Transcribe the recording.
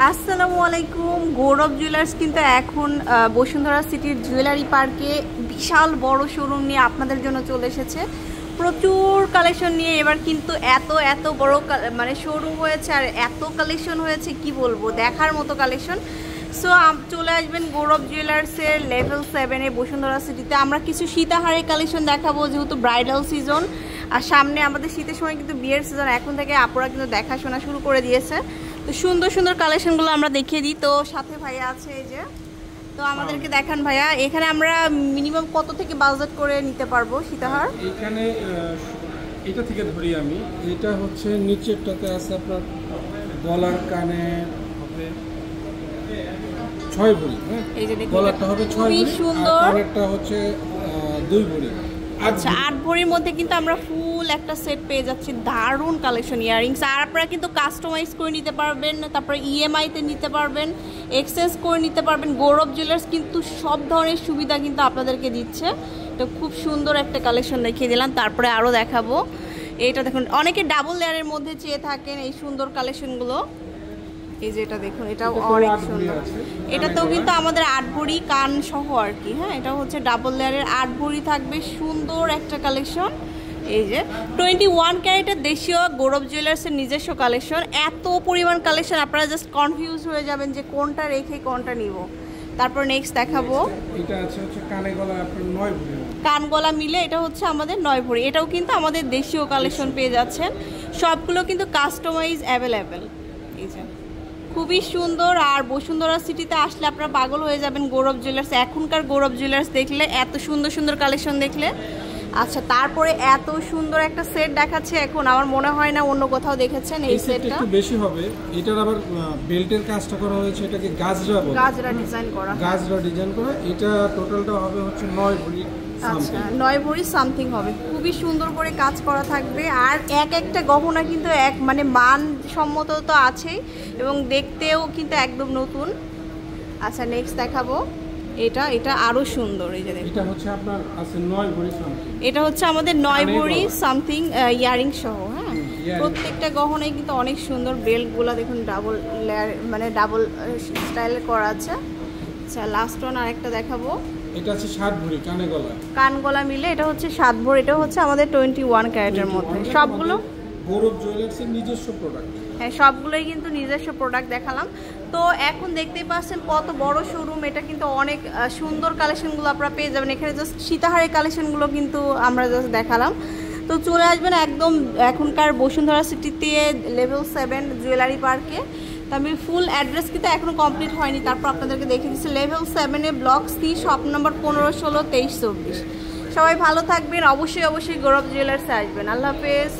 আসসালামু আলাইকুম। গৌরব জুয়েলার্স কিন্তু এখন বসুন্ধরা সিটির জুয়েলারি পার্কে বিশাল বড় শোরুম নিয়ে আপনাদের জন্য চলে এসেছে। প্রচুর কালেকশন নিয়ে এবার কিন্তু এত বড় মানে শোরুম হয়েছে আর এত কালেকশন হয়েছে কি বলবো, দেখার মতো কালেকশন। সো চলে আসবেন গৌরব জুয়েলার্সের লেভেল 7-এ বসুন্ধরা সিটিতে। আমরা কিছু সীতাহারের কালেকশন দেখাবো, যেহেতু ব্রাইডাল সিজন আর সামনে আমাদের শীতের সময় কিন্তু বিয়ের সিজন, এখন থেকে আপুরা কিন্তু দেখাশোনা শুরু করে দিয়েছে। তো সুন্দর সুন্দর কালেকশনগুলো আমরা দেখিয়ে দিই। তো সাথে ভাইয়া আছে এই যে, তো আমাদেরকে দেখান ভাইয়া, এখানে আমরা মিনিমাম কত থেকে বাজেট করে নিতে পারবো সীতাহার? এখানে এটা থেকে ধরি আমি, এটা হচ্ছে নিচেরটাতে আছে আপনার গলার কানে হবে 6 ভরি, হ্যাঁ এই যে দেখুন গলারটা হবে 6 ভরি, সুন্দর, আর কানেরটা হচ্ছে 2 ভরি। আচ্ছা 8 ভরির মধ্যে কিন্তু আমরা ফুল একটা সেট পেয়ে যাচ্ছি। দারুণ কালেকশন ইয়ারিংস, আর আপনারা কিন্তু কাস্টমাইজ করে নিতে পারবেন, তারপরে ইএমআইতে নিতে পারবেন, এক্সচেঞ্জ করে নিতে পারবেন। গৌরব জুয়েলার্স কিন্তু সব ধরনের সুবিধা কিন্তু আপনাদেরকে দিচ্ছে। তো খুব সুন্দর একটা কালেকশন দেখিয়ে দিলাম। তারপরে আরও দেখাবো, এইটা দেখুন, অনেকে ডাবল লেয়ারের মধ্যে চেয়ে থাকেন এই সুন্দর কালেকশনগুলো। এই যে এটা দেখুন, এটাও অনেক সুন্দর। এটাতেও কিন্তু আমাদের 8 ভরি কান সহ আর কি, হ্যাঁ এটা হচ্ছে ডাবল লেয়ারের 8 ভরি থাকবে, সুন্দর একটা কালেকশন। এই যে 21 ক্যারেটের দেশীয় গৌরব জুয়েলার্সের নিজস্ব কালেকশন। এত পরিমাণ কালেকশন আপনারা জাস্ট কনফিউজ হয়ে যাবেন যে কোনটা রেখে কোনটা নিব। তারপর নেক্সট দেখাবো, এটা আছে হচ্ছে কানে গলা আপনার 9 ভরি, কান গলা মিলে এটা হচ্ছে আমাদের 9 ভরি। এটাও কিন্তু আমাদের দেশীয় কালেকশন পেয়ে যাচ্ছেন, সবগুলো কিন্তু কাস্টমাইজ অ্যাভেলেবেল। এই যে খুবই সুন্দর। আর বসুন্ধরা সিটিতে আসলে আপনারা পাগল হয়ে যাবেন গৌরব জুয়েলার্স। এখনকার গৌরব জুয়েলার্স দেখলে, এত সুন্দর সুন্দর কালেকশন দেখলে। আচ্ছা তারপরে এত সুন্দর একটা সেট দেখাচ্ছে এখন, আমার মনে হয় না অন্য কোথাও দেখেছেন এই সেটটা। একটু বেশি হবে, এটার আবার বেল্টের কাজটা করা হয়েছে, এটাকে গাজরা বলে, গাজরা ডিজাইন করা, গাজরা ডিজাইন করা। এটা টোটালটা হবে হচ্ছে 9 ভরি, আচ্ছা 9 ভরি সামথিং হবে। খুবই সুন্দর করে কাজ করা থাকবে, আর একটা গহনা কিন্তু মানে মানসম্মত তো আছেই এবং দেখতেও কিন্তু একদম নতুন। আচ্ছা নেক্সট দেখাবো, এটা আরো সুন্দর। এই যে দেখুন, এটা হচ্ছে আপনার আছে 9 ভরি সামথিং, এটা হচ্ছে আমাদের 9 ভরি সামথিং ইয়ারিং সহ, হ্যাঁ প্রত্যেকটা গহনাই কিন্তু অনেক সুন্দর। বেল্টগুলো দেখুন ডাবল লেয়ার, মানে ডাবল স্টাইলে করা আছে। আচ্ছা লাস্ট ওয়ান আরেকটা দেখাবো, এটা আছে 7 ভরি কানে গলা, কান গলা মিলে এটা হচ্ছে 7 ভরি। এটা হচ্ছে আমাদের 21 ক্যারেটের মধ্যে। সবগুলো গৌরব জুয়েলার্সের নিজস্ব প্রোডাক্ট, হ্যাঁ সবগুলোই কিন্তু নিজস্ব প্রোডাক্ট দেখালাম। তো এখন দেখতেই পাচ্ছেন কত বড় শোরুম, এটা কিন্তু অনেক সুন্দর কালেকশনগুলো আপনারা পেয়ে যাবেন এখানে। জাস্ট সীতাহারের কালেকশনগুলো কিন্তু আমরা জাস্ট দেখালাম। তো চলে আসবেন একদম এখনকার বসুন্ধরা সিটিতে লেভেল 7 জুয়েলারি পার্কে। তো আমি ফুল অ্যাড্রেস কিন্তু এখনও কমপ্লিট হয়নি, তারপর আপনাদেরকে দেখে দিচ্ছি। লেভেল 7-এ ব্লক সি, শপ নম্বর 15, 16, 23, 24। সবাই ভালো থাকবেন, অবশ্যই গৌরব জুয়েলার্সে আসবেন। আল্লাহ হাফেজ।